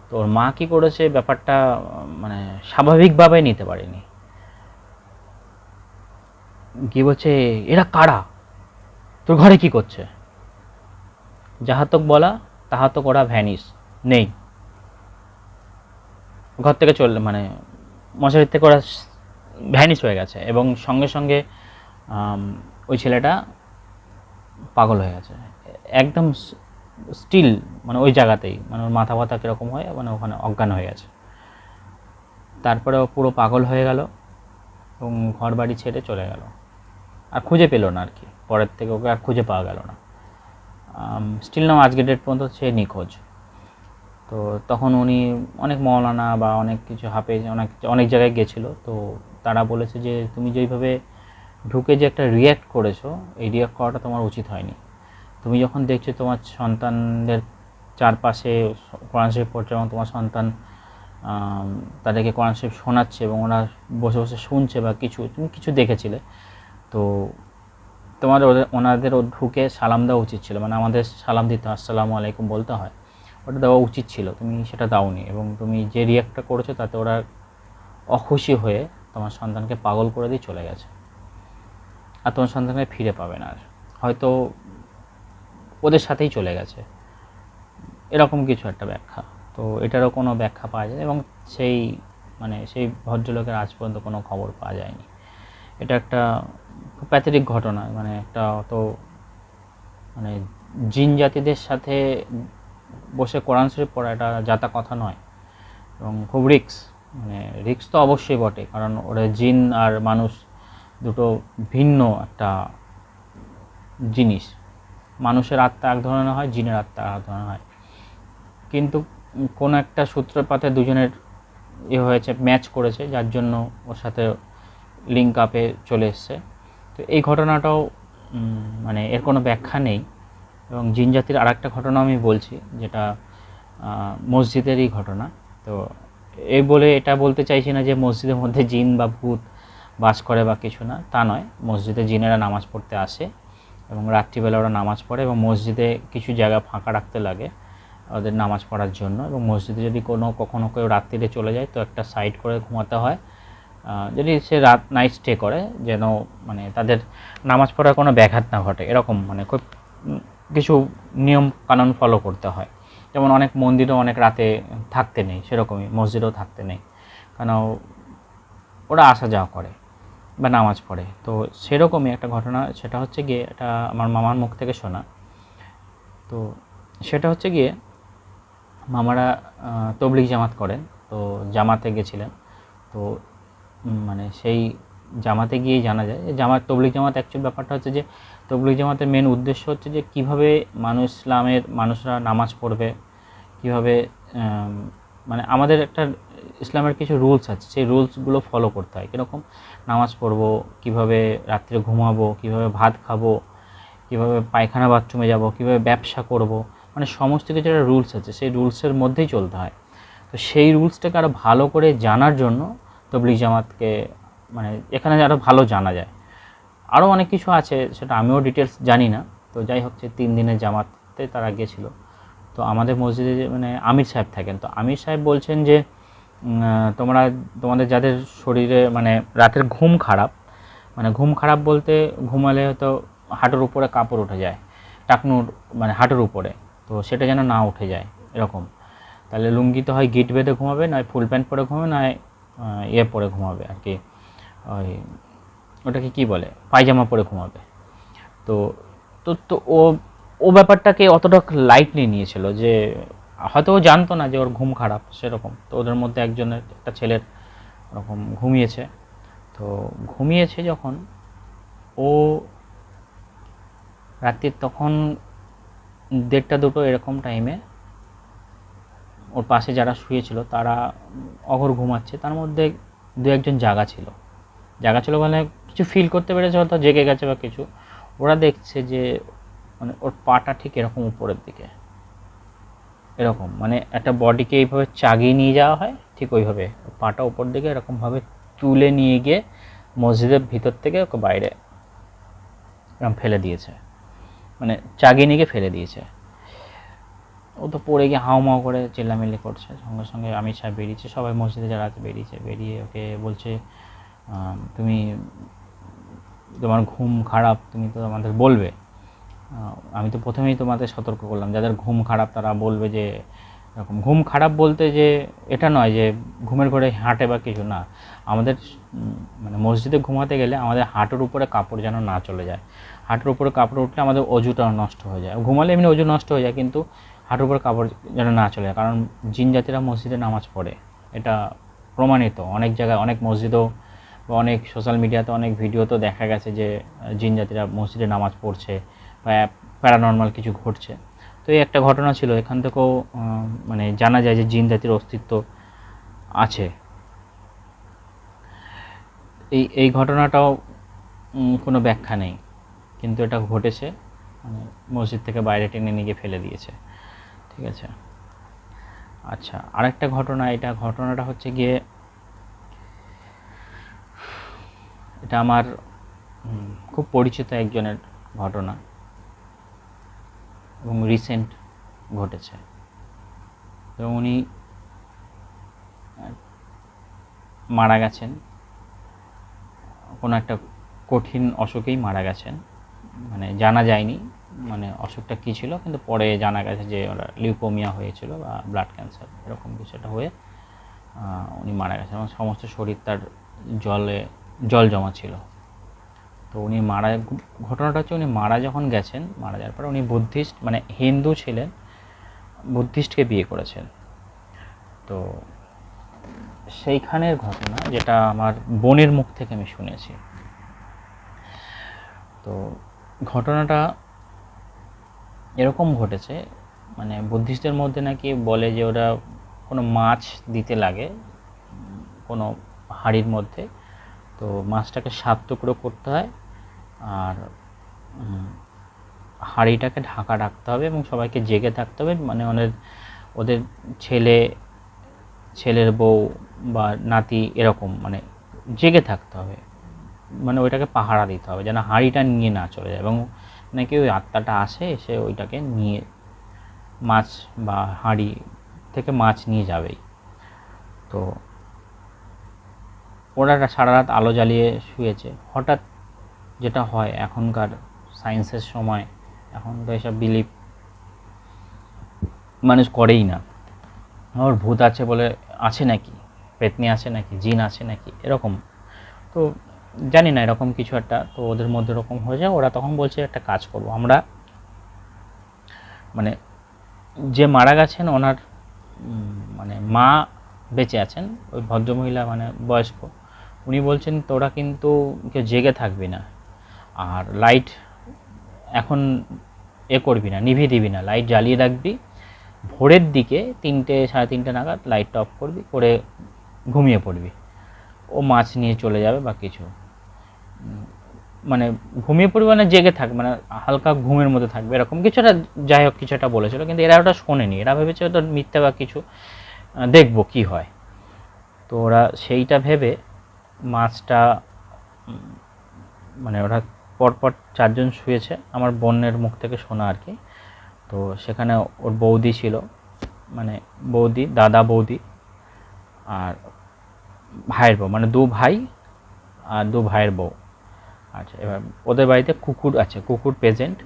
তো ওর মা কী করেছে, ব্যাপারটা মানে স্বাভাবিকভাবে নিতে পারেনি, কি বলছে, এরা কারা, তোর ঘরে কি করছে? যাহাতক বলা তাহাতক ওরা ভ্যানিস, নেই, ঘর থেকে চললে মানে মশারির থেকে ওরা ভ্যানিস হয়ে গেছে, এবং সঙ্গে সঙ্গে ওই ছেলেটা পাগল হয়ে গেছে একদম স্টিল, মানে ওই জায়গাতেই, মানে ওর মাথা ব্যথা কীরকম হয়, মানে ওখানে অজ্ঞান হয়ে গেছে। তারপরে ও পুরো পাগল হয়ে গেল, এবং ঘর বাড়ি ছেড়ে চলে গেল, আর খুঁজে পেল না আর কি, পরের থেকে ওকে আর খুঁজে পাওয়া গেল না। স্টিল নাও আজকের ডেট পর্যন্ত সে নিখোঁজ। তো তখন উনি অনেক মৌলানা বা অনেক কিছু হাফেজ অনেক জায়গায় গেছিলো, তো তারা বলেছে যে তুমি যেইভাবে ঢুকে যে একটা রিয়্যাক্ট করেছো, এই রিয়্যাক্ট করাটা তোমার উচিত হয়নি। তুমি যখন দেখছো তোমার সন্তানদের চারপাশে কোরআন শরীফ পড়ছে, এবং তোমার সন্তান তাদেরকে কোরআন শরীফ শোনাচ্ছে, এবং ওরা বসে বসে শুনছে বা কিছু, তুমি কিছু দেখেছিলে, তো ওনাদের ঢুকে সালাম দেওয়া উচিত ছিল, মানে আমাদের সালাম দিতে হয়, আসসালামু আলাইকুম বলতে হয়, ওটা দেওয়া উচিত ছিল, তুমি সেটা দাওনি এবং তুমি যে রিয়াক্টটা করেছো তাতে ওরা অখুশি হয়ে তোমার সন্তানকে পাগল করে দিয়ে চলে গেছে, আর তোমার সন্তানকে ফিরে পাবে না, আর হয়তো ওদের সাথেই চলে গেছে, এরকম কিছু একটা ব্যাখ্যা। তো এটারও কোনো ব্যাখ্যা পাওয়া যায় এবং সেই ভদ্রলোকের আজ পর্যন্ত কোনো খবর পাওয়া যায়নি। এটা একটা খুব প্যাথেটিক ঘটনা, মানে একটা মানে জিন জাতিদের সাথে বসে কোরআন শরীফ পড়া এটা যাতা কথা নয় এবং খুব রিক্স তো অবশ্যই বটে, কারণ ওরা জিন আর মানুষ দুটো ভিন্ন একটা জিনিস। মানুষের আত্মা এক ধরনের হয়, জিনের আত্মা এক ধরনের হয়, কিন্তু কোনো একটা সূত্রপাতে দুজনের হয়েছে, ম্যাচ করেছে, যার জন্য ওর সাথে লিঙ্ক আপে চলে এসছে। তো এই ঘটনাটাও মানে এর কোনো ব্যাখ্যা নেই। এবং জিন জাতির আর একটা ঘটনা আমি বলছি, যেটা মসজিদেরই ঘটনা। তো এই বলে এটা বলতে চাইছি না যে মসজিদের মধ্যে জিন বা ভূত বাস করে বা কিছু না, তা নয়। মসজিদে জিনেরা নামাজ পড়তে আসে এবং রাত্রিবেলা ওরা নামাজ পড়ে এবং মসজিদে কিছু জায়গা ফাঁকা রাখতে লাগে ওদের নামাজ পড়ার জন্য, এবং মসজিদে যদি কখনো কেউ রাত্রিরে চলে যায় তো একটা সাইড করে ঘুমাতে হয়, যদি সে নাইট স্টে করে, যেন মানে তাদের নামাজ পড়ার কোনো ব্যাঘাত না ঘটে, এরকম মানে খুব কিছু নিয়ম কানুন ফলো করতে হয়। যেমন অনেক মন্দিরেও অনেক রাতে থাকতে নেই, সেরকমই মসজিদেও থাকতে নেই, কারণ ওরা আসা যাওয়া করে বা নামাজ পড়ে। তো সেরকমই একটা ঘটনা, সেটা হচ্ছে গিয়ে এটা আমার মামার মুখ থেকে শোনা। তো সেটা হচ্ছে গিয়ে মামারা তবলিগ জামাত করেন, তো জামাতে গেছিলেন। তো মানে সেই জামাতে গিয়েই জানা যায় যে তবলিগ জামাত অ্যাকচুয়াল ব্যাপারটা হচ্ছে যে তবলিগ জামাতের মেন উদ্দেশ্য হচ্ছে যে কীভাবে মানুষরা নামাজ পড়বে, কীভাবে মানে আমাদের একটা ইসলামের কিছু রুলস আছে, সেই রুলসগুলো ফলো করতে হয়। কীরকম নামাজ পড়বো, কীভাবে রাত্রে ঘুমাবো, কীভাবে ভাত খাবো, কীভাবে পায়খানা বাথরুমে যাব, কীভাবে ব্যবসা করব, মানে সমস্ত কিছু একটা রুলস আছে, সেই রুলসের মধ্যেই চলতে হয়। তো সেই রুলসটাকে আরও ভালো করে জানার জন্য তবলিগ জামাতকে মানে এখানে আরও ভালো জানা যায়। আরও অনেক কিছু আছে, সেটা আমিও ডিটেলস জানি না। তো যাই হোক, 3 দিনের জামাতে তারা গিয়েছিল। তো আমাদের মসজিদে মানে আমির সাহেব থাকেন, তো আমির সাহেব বলছেন যে তোমাদের যাদের শরীরে মানে রাতের ঘুম খারাপ, মানে ঘুম খারাপ বলতে ঘুমালে হয়তো হাঁটুর উপরে কাপড় উঠে যায়, টাকনুর মানে হাঁটুর উপরে, তো সেটা যেন না উঠে যায় এরকম। তাহলে লুঙ্গিতে হয় গিট বেঁধে ঘুমাবে, নয় ফুল প্যান্ট পরে ঘুমাবে, নয় পরে ঘুমাবে আর কি, ওটাকে কী বলে, পায়জামা পরে ঘুমাবে। তো তো তো ও ও ব্যাপারটাকে অতটা লাইটলি নিয়েছিল, যে হয়তো ও জানতো না যে ওর ঘুম খারাপ সেরকম। তো ওদের মধ্যে একটা ছেলের ওরকম ঘুমিয়েছে যখন, ও রাত্রির তখন 1:30-2 এরকম টাইমে ওর পাশে যারা শুয়েছিল তারা অঘোর ঘুমাচ্ছে, তার মধ্যে 2-1 জন জাগা ছিল মানে কিছু ফিল করতে পেরেছে, হয়তো জেগে গেছে বা কিছু। ওরা দেখছে যে মানে ওর পাটা ঠিক এরকম উপরের দিকে, এরকম মানে একটা বডিকে এইভাবে চাগিয়ে নিয়ে যাওয়া হয়, ঠিক ওইভাবে পাটা উপর দিকে এরকমভাবে তুলে নিয়ে গিয়ে মসজিদের ভিতর থেকে ওকে বাইরে এরকম ফেলে দিয়েছে, মানে চাগিয়ে নিয়ে গিয়ে ফেলে দিয়েছে। ও তো পড়ে গিয়ে হাওমাও করে চিল্লামিল্লি করছে, সঙ্গে সঙ্গে আমির সাহেব বেরিয়েছে, সবাই মসজিদে যারা আছে বেরিয়ে ওকে বলছে তোমার ঘুম খারাপ, তুমি তো আমাদের বলবে। আমি তো প্রথমেই তোমাদের সতর্ক করলাম, যাদের ঘুম খারাপ তারা বলবে যে এরকম। ঘুম খারাপ বলতে যে এটা নয় যে ঘুমের ঘরে হাঁটে বা কিছু না, আমাদের মানে মসজিদে ঘুমাতে গেলে আমাদের হাঁটুর উপরে কাপড় যেন না চলে যায়। হাঁটুর উপরে কাপড় উঠলে আমাদের অজুটা নষ্ট হয়ে যায়, ঘুমালে এমনি অজু নষ্ট হয়ে যায়, কিন্তু হাঁটুর উপরে কাপড় যেন না চলে যায়, কারণ জিন জাতিরা মসজিদে নামাজ পড়ে, এটা প্রমাণিত। অনেক জায়গায়, অনেক মসজিদও বা অনেক সোশ্যাল মিডিয়াতে অনেক ভিডিওতে দেখা গেছে যে জিন জাতিরা মসজিদে নামাজ পড়ছে বা প্যারানর্মাল কিছু ঘটছে। তো এই একটা ঘটনা ছিল, এখান থেকেও মানে জানা যায় যে জিন জাতির অস্তিত্ব আছে। এই ঘটনাটাও কোনো ব্যাখ্যা নেই, কিন্তু এটা ঘটেছে, মানে মসজিদ থেকে বাইরে টেনে নিয়ে গিয়ে ফেলে দিয়েছে। ঠিক আছে, আচ্ছা, আরেকটা ঘটনাটা হচ্ছে গিয়ে এটা আমার খুব পরিচিত একজনের ঘটনা এবং রিসেন্ট ঘটেছে। এবং উনি মারা গেছেন, কোনো একটা কঠিন অসুখেই মারা গেছেন, মানে জানা যায়নি মানে অসুখটা কী ছিল, কিন্তু পরে জানা গেছে যে ওরা লিউকোমিয়া হয়েছিল বা ব্লাড ক্যান্সার এরকম কিছুটা হয়ে উনি মারা গেছেন এবং সমস্ত শরীর তার জল জমা ছিল। তো উনি ঘটনাটা হচ্ছে উনি মারা যখন গেছেন, মারা যাওয়ার পরে উনি বুদ্ধিস্ট, মানে হিন্দু ছিলেন, বুদ্ধিস্টকে বিয়ে করেছেন। তো সেইখানের ঘটনা যেটা আমার বোনের মুখ থেকে আমি শুনেছি। তো ঘটনাটা এরকম ঘটেছে, মানে বুদ্ধিস্টদের মধ্যে নাকি বলে যে ওরা কোনো মাছ দিতে লাগে কোনো হাঁড়ির মধ্যে, তো মাছটাকে 7 টুকরো করতে হয় আর হাঁড়িটাকে ঢাকা রাখতে হবে এবং সবাইকে জেগে থাকতে হবে, মানে ওদের ছেলের বউ বা নাতি এরকম মানে জেগে থাকতে হবে, মানে ওইটাকে পাহারা দিতে হবে যেন হাঁড়িটা নিয়ে না চলে যায়, এবং নাকি ওই আত্মাটা আসে এসে ওইটাকে নিয়ে মাছ বা হাঁড়ি থেকে মাছ নিয়ে যাবেই। তো ওরা সারা রাত আলো জ্বালিয়ে শুয়েছে, হঠাৎ যেটা হয় এখনকার সায়েন্সের সময়, এখন তো এসব বিলিভ মানুষ করেই না, ওর ভূত আছে বলে আছে নাকি, পেতনি আছে নাকি, জিন আছে নাকি এরকম, তো জানি না এরকম কিছু একটা, তো ওদের মধ্যে এরকম হয়ে যায়। ওরা তখন বলছে একটা কাজ করব আমরা, মানে যে মারা গেছেন ওনার মানে মা বেঁচে আছেন, ওই ভদ্রমহিলা মানে বয়স্ক, উনি বলছেন তোরা কিন্তু কেউ জেগে থাকবি না, আর লাইট এখন করবি না, নিভিয়ে দিবি না, লাইট জ্বালিয়ে রাখবি, ভোরের দিকে 3টে 3:30 নাগাদ লাইটটা অফ করবি, করে ঘুমিয়ে পড়বি, ও মাছ নিয়ে চলে যাবে বা কিছু, মানে ঘুমিয়ে পড়বে মানে জেগে থাকবে, মানে হালকা ঘুমের মধ্যে থাকবে এরকম কিছুটা, যাই হোক কিছু একটা বলেছিল, কিন্তু এরা ওটা শোনেনি, এরা ভেবেছে তো মিথ্যা বা কিছু, দেখবো কি হয়। তো ওরা সেইটা ভেবে মাছটা, মানে ওরা পরপর 4জন শুয়েছে, আমার বোনের মুখ থেকে শোনা আর কি। তো সেখানে ওর বৌদি ছিল, মানে বৌদি, দাদা বৌদি আর ভাইয়ের বউ, মানে 2 ভাই আর 2 ভাইয়ের বউ। আচ্ছা, এবার ওদের বাড়িতে কুকুর আছে, কুকুর প্রেজেন্ট।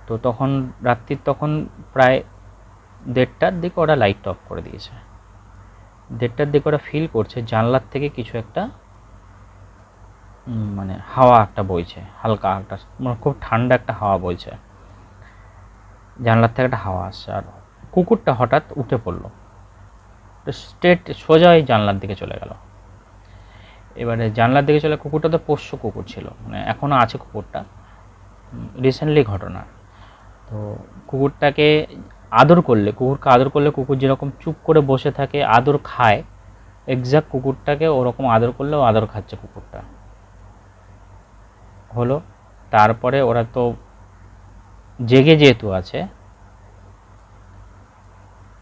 তো তখন রাত্রির তখন প্রায় 1:30টার দিকে ওরা লাইট অফ করে দিয়েছে। 1:30টার দিকে ওরা ফিল করছে জানলার থেকে কিছু একটা, মানে হাওয়া একটা বইছে, হালকা একটা, মানে খুব ঠান্ডা একটা হাওয়া বইছে, জানলার থেকে একটা হাওয়া আসছে, আর কুকুরটা হঠাৎ উঠে পড়লো, স্ট্রেট সোজা ওই জানলার দিকে চলে গেল। এবারে জানলার দিকে চলে, কুকুরটা তো পোষ্য কুকুর ছিল, মানে এখনও আছে কুকুরটা, রিসেন্টলি ঘটনা। তো কুকুরকে আদর করলে কুকুর যেরকম চুপ করে বসে থাকে আদর খায়, এক্স্যাক্ট কুকুরটাকে ওরকম আদর করলেও আদর খাচ্ছে কুকুরটা হলো। তারপরে ওরা তো জেগে যেহেতু আছে,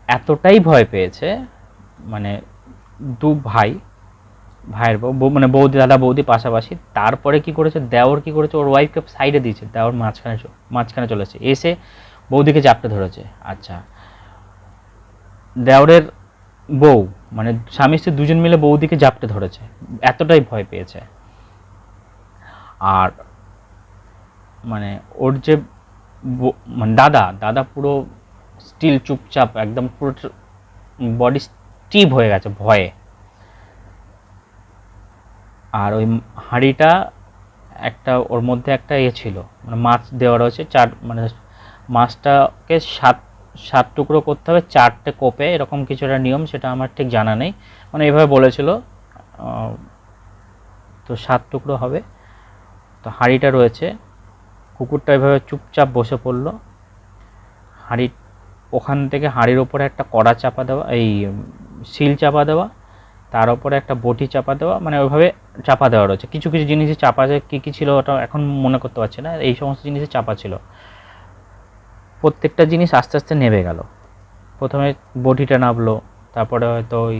এতটাই ভয় পেয়েছে, মানে 2 ভাইয়ের বউ, মানে বৌদি, দাদা বৌদি পাশাপাশি। তারপরে কি করেছে দেওর, কি করেছে ওর ওয়াইফকে সাইডে দিয়েছে, দেওর মাঝখানে চলেছে, এসে বৌদিকে চাপটে ধরেছে। আচ্ছা, দেওরের বউ, মানে স্বামী স্ত্রী 2জন মিলে বৌদিকে জাপটে ধরেছে, এতটাই ভয় পেয়েছে। আর মানে ওর যে মানে দাদা পুরো স্টিল, চুপচাপ একদম, পুরো বডি স্টিভ হয়ে গেছে ভয়ে। আর ওই হাঁড়িটা একটা, ওর মধ্যে একটা ছিল, মানে মাছ দেওয়া রয়েছে, মানে মাছটাকে 7 টুকরো করতে হবে 4টে কোপে, এরকম কিছু একটা নিয়ম, সেটা আমার ঠিক জানা নেই, মানে এভাবে বলেছিল। তো 7 টুকরো হবে। তো হাঁড়িটা রয়েছে, কুকুরটা এভাবে চুপচাপ বসে পড়লো, ওখান থেকে হাঁড়ির ওপরে একটা কড়া চাপা দেওয়া, এই শিল চাপা দেওয়া, তার উপরে একটা বটি চাপা দেওয়া, মানে ওইভাবে চাপা দেওয়া রয়েছে। কিছু কিছু জিনিসই চাপা আছে, কী কী ছিল ওটা এখন মনে করতে পারছি না, এই সমস্ত জিনিসই চাপা ছিল। প্রত্যেকটা জিনিস আস্তে আস্তে নেমে গেল, প্রথমে বটিটা নামলো, তারপরে হয়তো ওই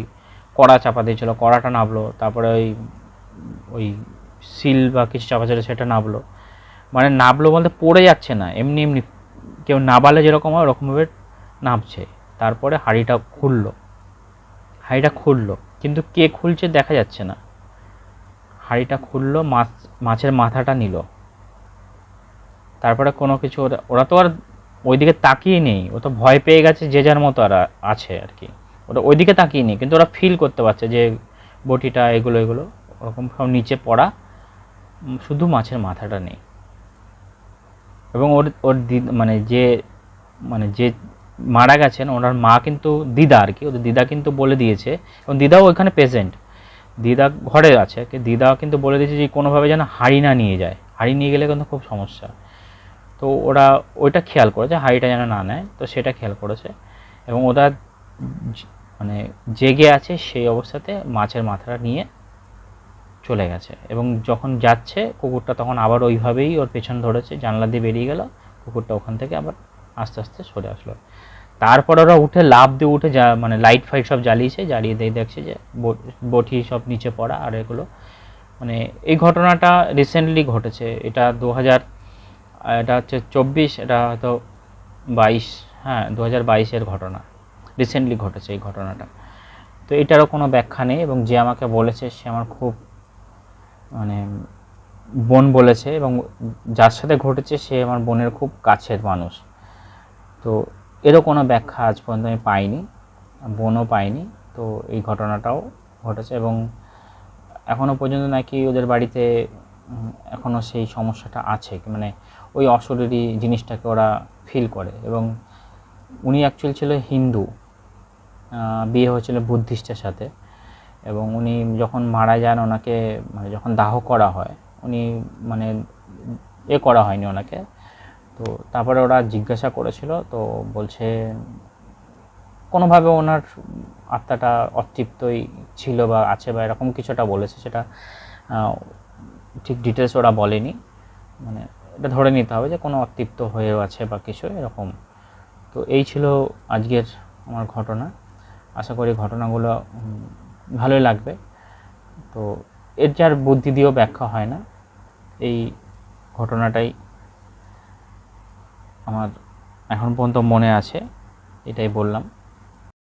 কড়া চাপা দিয়েছিল, কড়াটা নামলো, তারপরে ওই সিল বা কিছু চাপা ছিল সেটা নাবলো, মানে নাবলো বলতে পড়ে যাচ্ছে না, এমনি এমনি কেউ নাবালে যেরকম হয় ওরকমভাবে নাবছে। তারপরে হাঁড়িটা খুললো কিন্তু কে খুলছে দেখা যাচ্ছে না। হাঁড়িটা খুললো, মাছের মাথাটা নিল। তারপরে কোনো কিছু ওরা তো আর ওইদিকে তাকিয়ে নেই, ও তো ভয় পেয়ে গেছে, যে যার মতো আর আছে আর কি। ওরা ওইদিকে তাকিয়ে নেই, কিন্তু ওরা ফিল করতে পারছে যে বটিটা এগুলো ওরকম সব নিচে পড়া, শুধু মাছের মাথাটা নেই। এবং ওর ওর যে মারা গেছেন ওনার মা কিন্তু দিদা আর কি, ওদের দিদা কিন্তু বলে দিয়েছে, এবং দিদাও ওইখানে প্রেজেন্ট, দিদা ঘরে আছে, দিদা কিন্তু বলে দিয়েছে যে কোনোভাবে যেন হাঁড়ি না নিয়ে যায়, হাঁড়ি নিয়ে গেলে কিন্তু খুব সমস্যা। তো ওরা ওইটা খেয়াল করেছে, হাঁড়িটা যেন না নেয়, তো সেটা খেয়াল করেছে। এবং ওরা মানে জেগে আছে সেই অবস্থাতে মাছের মাথাটা নিয়ে চলে গেছে। এবং যখন যাচ্ছে কুকুরটা তখন আবার ওইভাবেই ওর পেছন ধরেছে, জানলা দিয়ে বেরিয়ে গেল, কুকুরটা ওখান থেকে আবার আস্তে আস্তে সরে আসলো। তারপর ওরা উঠে লাফ দিয়ে উঠে মানে লাইট ফাইট সব জ্বালিয়েছে, জ্বালিয়ে দিয়ে দেখছে যে বটি সব নিচে পড়া আর এগুলো। মানে এই ঘটনাটা রিসেন্টলি ঘটেছে, এটা 2000, এটা হচ্ছে 24, এটা হয়তো 22, হ্যাঁ 2022-এর ঘটনা, রিসেন্টলি ঘটেছে এই ঘটনাটা। তো এটারও কোনো ব্যাখ্যা নেই, এবং যে আমাকে বলেছে সে আমার খুব মানে বোন বলেছে, এবং যার সাথে ঘটেছে সে আমার বোনের খুব কাছের মানুষ। তো এরও কোনো ব্যাখ্যা আজ পর্যন্ত আমি পাইনি, বোনও পাইনি। তো এই ঘটনাটাও ঘটেছে, এবং এখনও পর্যন্ত নাকি ওদের বাড়িতে এখনও সেই সমস্যাটা আছে, মানে ওই অশরীরী জিনিসটাকে ওরা ফিল করে। এবং উনি অ্যাকচুয়ালি ছিল হিন্দু, বিয়ে হয়েছিল বুদ্ধিস্টের সাথে, এবং উনি যখন মারা যান ওনাকে মানে যখন দাহ করা হয়, উনি মানে করা হয়নি ওনাকে। তো তারপরে ওরা জিজ্ঞাসা করেছিল, তো বলছে কোনোভাবে ওনার আত্মাটা অতৃপ্তই ছিল বা আছে বা এরকম কিছুটা বলেছে, সেটা ঠিক ডিটেলস ওরা বলেনি, মানে এটা ধরে নিতে হবে যে কোনো অতৃপ্ত হয়েও আছে বা কিছু এরকম। তো এই ছিল আজকের আমার ঘটনা। আশা করি ঘটনাগুলো ভালোই লাগবে। তো এর যার বুদ্ধি দিয়েও ব্যাখ্যা হয় না, এই ঘটনাটাই আমার এখন পর্যন্ত মনে আছে, এটাই বললাম।